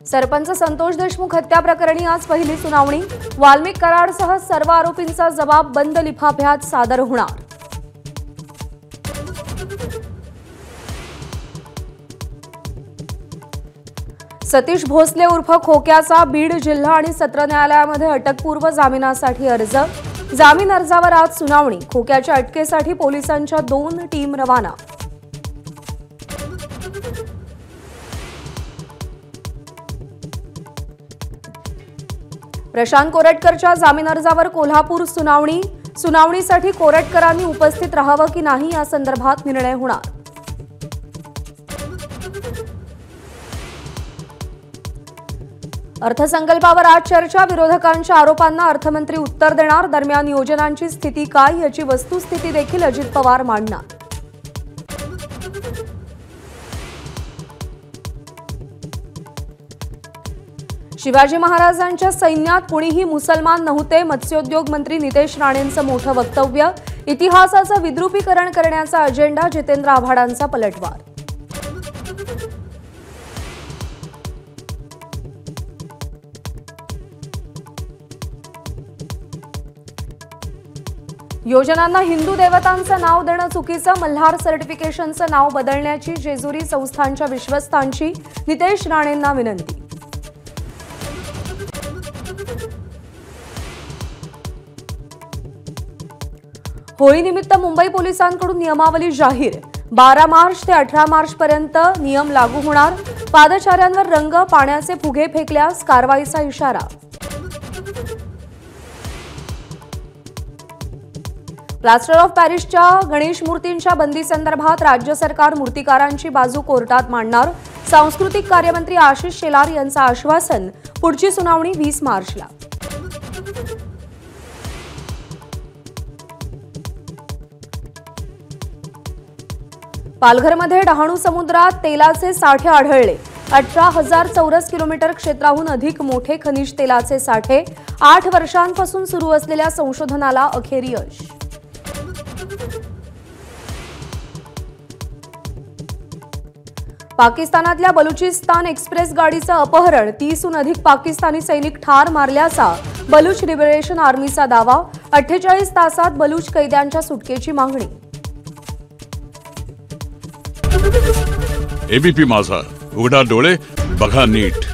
सरपंच संतोष देशमुख हत्या प्रकरणी आज पहिली सुनावणी। वाल्मिक कराडसह सर्व आरोपींचा जबाब बंद लिफाफ्यात सादर होणार। सतीश भोसले उर्फ खोक्याचा बीड जिल्हा आणि सत्र न्यायालयामध्ये अटकपूर्व जामिनासाठी अर्ज। जामीन अर्जावर आज सुनावणी। खोक्याच्या अटकेसाठी पोलिसांच्या 2 टीम रवाना। प्रशांत कोरटकरच्या जामीन अर्जावर कोल्हापूर सुनावणी। सुनावणीसाठी कोरटकरांनी उपस्थित राहावं की नाही या संदर्भात निर्णय होणार। अर्थसंकल्पावर आज चर्चा। विरोधकांच्या आरोपांना अर्थमंत्री उत्तर देणार। दरम्यान योजनांची स्थिती काय याची वस्तुस्थिती देखील अजित पवार मांडणार। शिवाजी महाराजांच्या सैन्यात कुणीही मुसलमान नव्हते। मत्स्योद्योग मंत्री नितेश राणेंचं मोठं वक्तव्य। इतिहासाचं विद्रुपीकरण करण्याचा अजेंडा। जितेंद्र आव्हाडांचा पलटवार। योजनांना हिंदू देवतांचं नाव देणं चुकीचं। मल्हार सर्टिफिकेशनचं नाव बदलण्याची जेजुरी संस्थांच्या विश्वस्तांची नितेश राणेंना विनंती। होळीनिमित्त मुंबई पोलिसांकडून नियमावली जाहीर। 12 मार्च ते 18 मार्च पर्यंत नियम लागू होणार। पादचाऱ्यांवर रंग, पाण्याचे फुगे फेकल्यास कारवाईचा इशारा। प्लास्टर ऑफ पॅरिसच्या गणेश मूर्तींच्या बंदीसंदर्भात राज्य सरकार मूर्तिकारांची बाजू कोर्टात मांडणार। सांस्कृतिक कार्यमंत्री आशिष शेलार यांचं आश्वासन। पुढची सुनावणी 20 मार्चला। पालघरमध्ये डहाणू समुद्रात तेलाचे साठे आढळले। 18,000 चौरस किलोमीटर क्षेत्राहून अधिक मोठे खनिज तेलाचे साठे। 8 वर्षांपासून सुरू असलेल्या संशोधनाला अखेर यश। पाकिस्तानातल्या बलुचिस्तान एक्सप्रेस गाडीचं अपहरण। 30हून अधिक पाकिस्तानी सैनिक ठार मारल्याचा बलुच लिबरेशन आर्मीचा दावा। 48 तासात बलुच कैद्यांच्या सुटकेची मागणी। एबीपी माझा, उघडा डोळे बघा नीट।